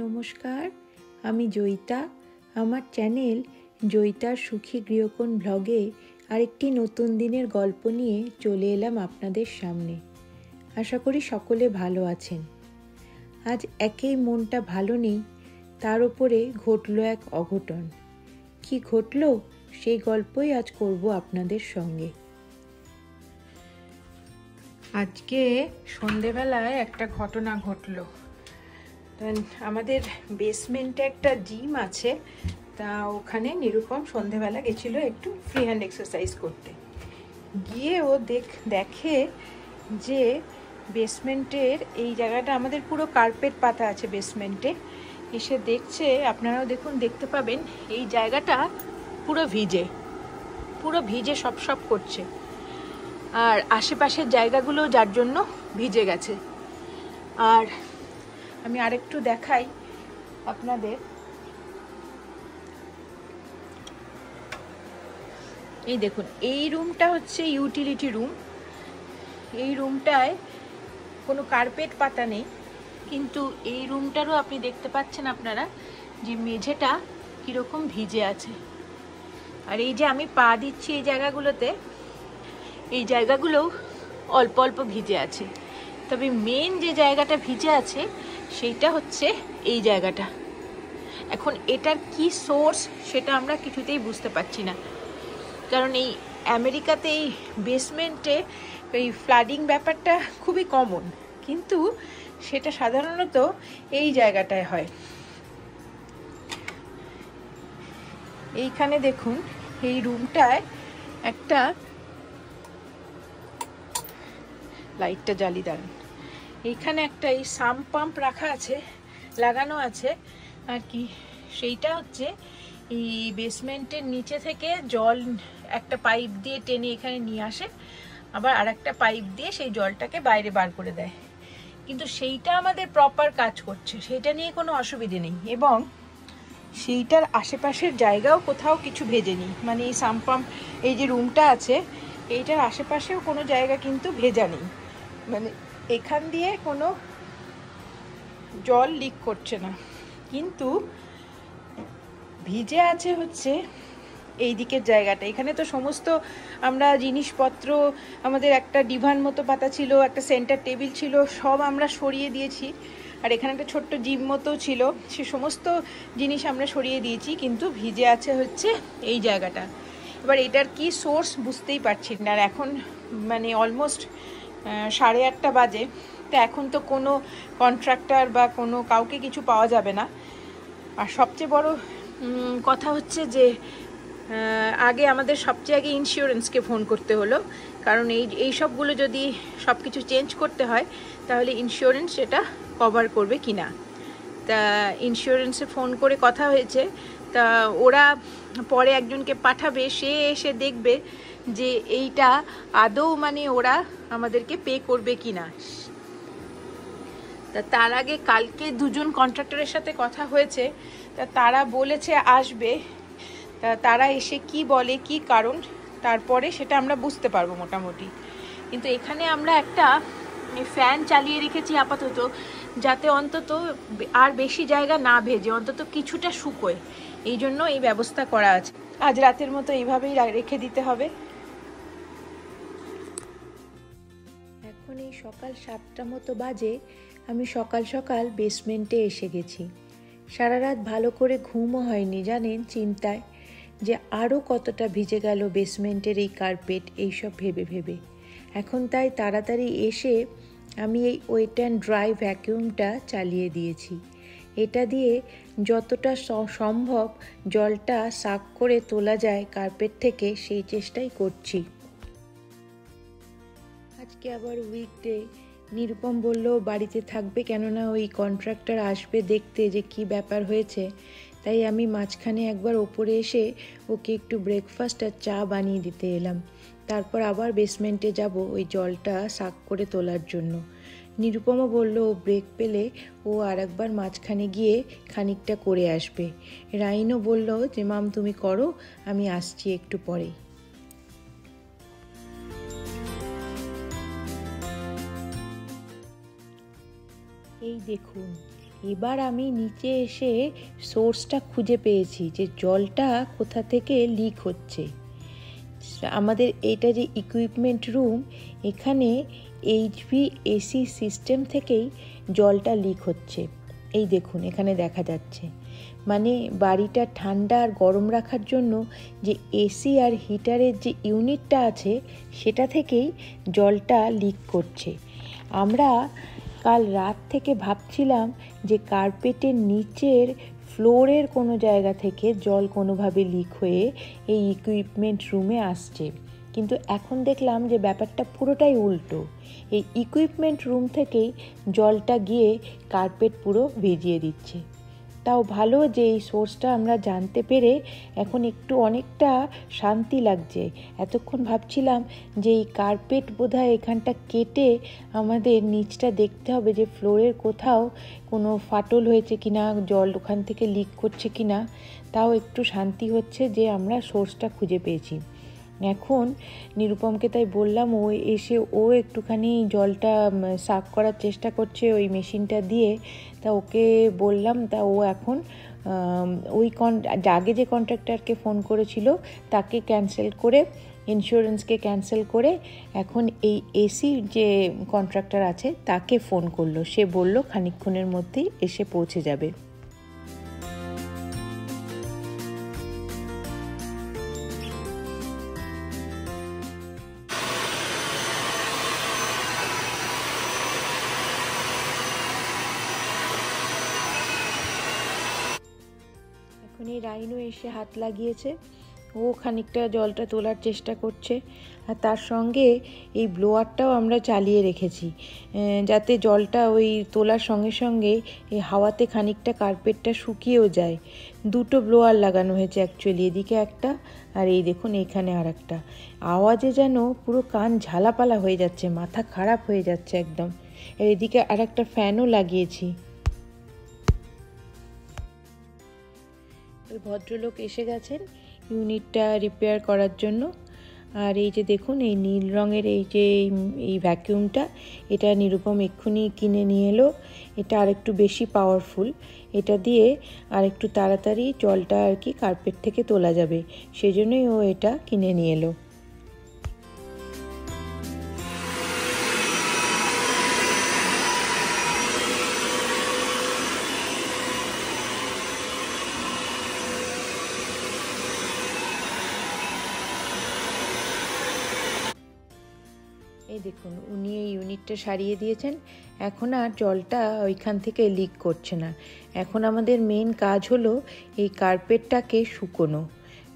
নমস্কার, আমি জয়িতা। আমার চ্যানেল জয়িতার সুখী গৃহকোণ ব্লগে আরেকটি নতুন দিনের গল্প নিয়ে চলে এলাম আপনাদের সামনে। আশা করি সকলে ভালো আছেন। আজ একেই মনটা ভালো নেই, তার উপরে ঘটল এক অঘটন। কি ঘটল সেই গল্পই আজ করব আপনাদের সঙ্গে। আজকে সন্ধেবেলায় একটা ঘটনা ঘটলো। আমাদের বেসমেন্টে একটা জিম আছে, তা ওখানে নিরুপম সন্ধেবেলা গেছিলো একটু ফ্রি হ্যান্ড এক্সারসাইজ করতে। গিয়ে ও দেখে যে বেসমেন্টের এই জায়গাটা আমাদের পুরো কার্পেট পাতা আছে বেসমেন্টে। এসে দেখছে, আপনারাও দেখুন, দেখতে পাবেন এই জায়গাটা পুরো ভিজে সব করছে, আর আশেপাশের জায়গাগুলো যার জন্য ভিজে গেছে। আর আমি আরেকটু দেখাই আপনাদের। এই দেখুন, এই রুমটা হচ্ছে ইউটিলিটি রুম। এই রুমটায় কোনো কার্পেট পাতা নেই, কিন্তু এই রুমটারও আপনি দেখতে পাচ্ছেন আপনারা যে মেঝেটা কীরকম ভিজে আছে। আর এই যে আমি পা দিচ্ছি এই জায়গাগুলোতে, এই জায়গাগুলোও অল্প অল্প ভিজে আছে। তবে মেন যে জায়গাটা ভিজে আছে সেইটা হচ্ছে এই জায়গাটা। এখন এটার কি সোর্স সেটা আমরা কিছুতেই বুঝতে পারছি না, কারণ এই আমেরিকাতে এই বেসমেন্টে এই ফ্লাডিং ব্যাপারটা খুবই কমন, কিন্তু সেটা সাধারণত এই জায়গাটায় হয়। এইখানে দেখুন, এই রুমটায় একটা লাইটটা জ্বালি দাঁড়ান। এইখানে একটা এই সাম পাম্প রাখা আছে, লাগানো আছে আর কি। সেইটা হচ্ছে এই বেসমেন্টের নিচে থেকে জল একটা পাইপ দিয়ে টেনে এখানে নিয়ে আসে, আবার আর একটা পাইপ দিয়ে সেই জলটাকে বাইরে বার করে দেয়। কিন্তু সেইটা আমাদের প্রপার কাজ করছে, সেইটা নিয়ে কোনো অসুবিধে নেই, এবং সেইটার আশেপাশের জায়গাও কোথাও কিছু ভেজেনি। মানে এই সাম পাম্প, এই যে রুমটা আছে এইটার আশেপাশেও কোনো জায়গা কিন্তু ভেজা নেই, মানে এখান দিয়ে কোনো জল লিক করছে না। কিন্তু ভিজে আছে হচ্ছে এই দিকের জায়গাটা। এখানে তো সমস্ত আমরা জিনিসপত্র, আমাদের একটা ডিভান মতো পাতা ছিল, একটা সেন্টার টেবিল ছিল, সব আমরা সরিয়ে দিয়েছি। আর এখানে একটা ছোট্ট জিম মতো ছিল, সে সমস্ত জিনিস আমরা সরিয়ে দিয়েছি, কিন্তু ভিজে আছে হচ্ছে এই জায়গাটা। এবার এটার কি সোর্স বুঝতেই পারছি না। আর এখন মানে অলমোস্ট 8:30 বাজে, তো এখন তো কোনো কন্ট্রাক্টর বা কোনো কাউকে কিছু পাওয়া যাবে না। আর সবচেয়ে বড় কথা হচ্ছে যে আগে আমাদের সবচেয়ে আগে ইন্স্যুরেন্সকে ফোন করতে হলো, কারণ এই সবগুলো যদি সব কিছু চেঞ্জ করতে হয় তাহলে ইন্স্যুরেন্স সেটা কভার করবে কি না। তা ইন্স্যুরেন্সে ফোন করে কথা হয়েছে, তা ওরা পরে একজনকে পাঠাবে, সে এসে দেখবে যে এইটা আদৌ মানে ওরা আমাদেরকে পে করবে কি না। তা তার আগে কালকে দুজন কন্ট্রাক্টরের সাথে কথা হয়েছে, তা তারা বলেছে আসবে। তা তারা এসে কি বলে, কি কারণ, তারপরে সেটা আমরা বুঝতে পারবো মোটামুটি। কিন্তু এখানে আমরা একটা ফ্যান চালিয়ে রেখেছি আপাতত, যাতে অন্তত আর বেশি জায়গা না ভেজে অন্তত কিছুটা শুকোয়, এই জন্য এই ব্যবস্থা করা আছে। আজ রাতের মতো এইভাবেই রেখে দিতে হবে। এখন এই সকাল 7টা মতো বাজে, আমি সকাল সকাল বেসমেন্টে এসে গেছি। সারা রাত ভালো করে ঘুমও হয়নি জানেন, চিন্তায় যে আরও কতটা ভিজে গেল বেসমেন্টের এই কার্পেট, এইসব ভেবে। এখন তাই তাড়াতাড়ি এসে আমি এই ওয়েট অ্যান্ড ড্রাই ভ্যাকিউমটা চালিয়ে দিয়েছি। এটা দিয়ে যতটা সম্ভব জলটা সাক করে তোলা যায় কার্পেট থেকে, সেই চেষ্টাই করছি। আজকে আবার উইকডে, নিরুপম বলল বাড়িতে থাকবে, কেননা ওই কন্ট্রাক্টর আসবে দেখতে যে কি ব্যাপার হয়েছে। তাই আমি মাঝখানে একবার ওপরে এসে ওকে একটু ব্রেকফাস্ট আর চা বানিয়ে দিতে এলাম। তারপর আবার বেসমেন্টে যাব ওই জলটা সাক করে তোলার জন্য। নিরুপমও বলল ও ব্রেক পেলে ও আর একবার মাঝখানে গিয়ে খানিকটা করে আসবে। রাইনও বলল যে মাম তুমি করো, আমি আসছি একটু পরেই। এই দেখুন, এবার আমি নিচে এসে সোর্সটা খুঁজে পেয়েছি যে জলটা কোথা থেকে লিক হচ্ছে। আমাদের এটা যে ইকুইপমেন্ট রুম, এখানে HVAC সিস্টেম থেকেই জলটা লিক হচ্ছে। এই দেখুন এখানে দেখা যাচ্ছে, মানে বাড়িটা ঠান্ডা আর গরম রাখার জন্য যে এসি আর হিটারের যে ইউনিটটা আছে সেটা থেকেই জলটা লিক করছে। আমরা কাল রাত থেকে ভাবছিলাম যে কার্পেটের নিচের ফ্লোরের কোনো জায়গা থেকে জল কোনোভাবে লিক হয়ে এই ইকুইপমেন্ট রুমে আসছে, কিন্তু এখন দেখলাম যে ব্যাপারটা পুরোটাই উল্টো। এই ইকুইপমেন্ট রুম থেকেই জলটা গিয়ে কার্পেট পুরো ভিজিয়ে দিচ্ছে। তাও ভালো যে এই সোর্সটা আমরা জানতে পেরে এখন একটু অনেকটা শান্তি লাগছে। এতক্ষণ ভাবছিলাম যে এই কার্পেট বোধহয় এখানটা কেটে আমাদের নিচটা দেখতে হবে যে ফ্লোরের কোথাও কোনো ফাটল হয়েছে কিনা, জল ওখান থেকে লিক করছে কিনা। তাও একটু শান্তি হচ্ছে যে আমরা সোর্সটা খুঁজে পেয়েছি। এখন নিরুপমকে তাই বললাম, ও এসে ও একটুখানি জলটা সাফ করার চেষ্টা করছে ওই মেশিনটা দিয়ে। তা ওকে বললাম, তা ও এখন ওই আগে যে কন্ট্রাক্টরকে ফোন করেছিল তাকে ক্যান্সেল করে, ইন্স্যুরেন্সকে ক্যান্সেল করে এখন এই এসি যে কন্ট্রাক্টর আছে তাকে ফোন করলো। সে বলল খানিকক্ষণের মধ্যেই এসে পৌঁছে যাবে। এখন এই রাইনও এসে হাত লাগিয়েছে, ও খানিকটা জলটা তোলার চেষ্টা করছে। আর তার সঙ্গে এই ব্লোয়ারটাও আমরা চালিয়ে রেখেছি যাতে জলটা ওই তোলার সঙ্গে সঙ্গে এই হাওয়াতে খানিকটা কার্পেটটা শুকিয়েও যায়। দুটো ব্লোয়ার লাগানো হয়েছে অ্যাকচুয়ালি, এদিকে একটা আর এই দেখুন এইখানে আর একটা। আওয়াজে যেন পুরো কান ঝালাপালা হয়ে যাচ্ছে, মাথা খারাপ হয়ে যাচ্ছে একদম। আর এদিকে আর একটা ফ্যানও লাগিয়েছি। ওই ভদ্রলোক এসে গেছেন ইউনিটটা রিপেয়ার করার জন্য। আর এই যে দেখুন এই নীল রঙের এই ভ্যাকিউমটা, এটা নিরুপম এক্ষুনি কিনে নিয়ে এলো। এটা আরেকটু বেশি পাওয়ারফুল, এটা দিয়ে আরেকটু তাড়াতাড়ি জলটা আর কি কার্পেট থেকে তোলা যাবে, সেজন্যই ও এটা কিনে নিয়ে এলো। এই দেখুন উনি এই ইউনিটটা সারিয়ে দিয়েছেন, এখন আর জলটা ওইখান থেকে লিক করছে না। এখন আমাদের মেন কাজ হলো এই কার্পেটটাকে শুকোনো।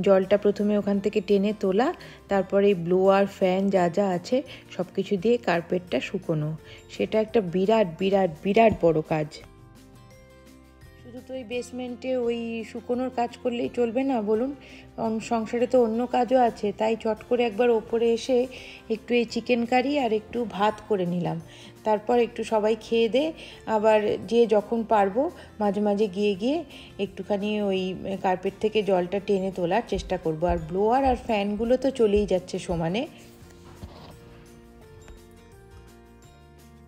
জলটা প্রথমে ওখান থেকে টেনে তোলা, তারপরে এই ব্লোয়ার ফ্যান যা যা আছে সব কিছু দিয়ে কার্পেটটা শুকোনো। সেটা একটা বিরাট বিরাট বিরাট বড় কাজ। শুধু তো ওই বেসমেন্টে ওই শুকোনোর কাজ করলেই চলবে না বলুন, সংসারে তো অন্য কাজও আছে। তাই চট করে একবার ওপরে এসে একটু এই চিকেন কারি আর একটু ভাত করে নিলাম। তারপর একটু সবাই খেয়ে দে আবার যে যখন পারবো মাঝে মাঝে গিয়ে গিয়ে একটুখানি ওই কার্পেট থেকে জলটা টেনে তোলার চেষ্টা করব। আর ব্লোয়ার আর ফ্যানগুলো তো চলেই যাচ্ছে সমানে।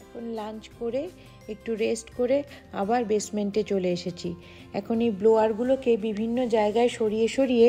এখন লাঞ্চ করে একটু রেস্ট করে আবার বেসমেন্টে চলে এসেছি। এখন এই ব্লোয়ারগুলোকে বিভিন্ন জায়গায় সরিয়ে সরিয়ে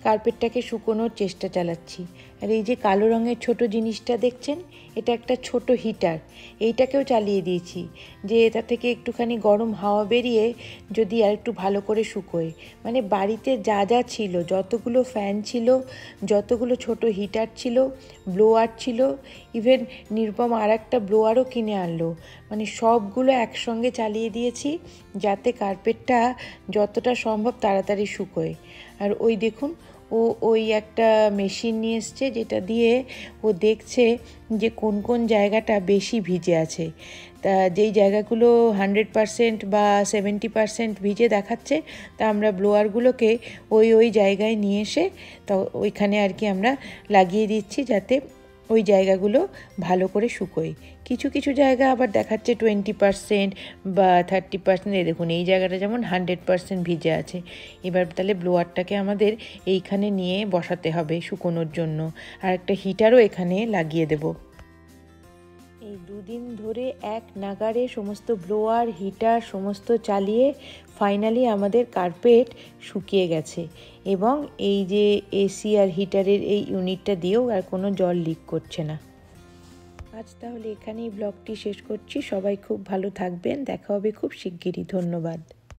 কার্পেটটাকে শুকোনোর চেষ্টা চালাচ্ছি। আর এই যে কালো রঙের ছোট জিনিসটা দেখছেন, এটা একটা ছোট হিটার, এইটাকেও চালিয়ে দিয়েছি যে এটা থেকে একটুখানি গরম হাওয়া বেরিয়ে যদি আর একটু ভালো করে শুকোয়। মানে বাড়িতে যা যা ছিল, যতগুলো ফ্যান ছিল, যতগুলো ছোট হিটার ছিল, ব্লোয়ার ছিল, ইভেন নিরুপম আর একটা ব্লোয়ারও কিনে আনলো, মানে সবগুলো একসঙ্গে চালিয়ে দিয়েছি যাতে কার্পেটটা যতটা সম্ভব তাড়াতাড়ি শুকোয়। আর ওই দেখুন ও ওই একটা মেশিন নিয়ে এসছে যেটা দিয়ে ও দেখছে যে কোন কোন জায়গাটা বেশি ভিজে আছে। তা যেই জায়গাগুলো 100% বা 70% ভিজে দেখাচ্ছে, তা আমরা ব্লোয়ারগুলোকে ওই জায়গায় নিয়ে এসে তো ওইখানে আর কি আমরা লাগিয়ে দিচ্ছি যাতে ওই জায়গাগুলো ভালো করে শুকোয়। কিছু কিছু জায়গা আবার দেখাচ্ছে 20% বা 30%। দেখুন এই জায়গাটা যেমন 100% ভিজে আছে। এবার তাহলে ব্লোয়ারটাকে আমাদের এইখানে নিয়ে বসাতে হবে শুকোনোর জন্য, আর একটা হিটারও এখানে লাগিয়ে দেব। এই দুদিন ধরে এক নাগাড়ে সমস্ত ব্লোয়ার হিটার সমস্ত চালিয়ে ফাইনালি আমাদের কার্পেট শুকিয়ে গেছে, এবং এই যে এসি আর হিটারের এই ইউনিটটা দিয়েও আর কোনো জল লিক করছে না। আজ তাহলে এখানেই ব্লগটি শেষ করছি। সবাই খুব ভালো থাকবেন, দেখা হবে খুব শিগগিরই। ধন্যবাদ।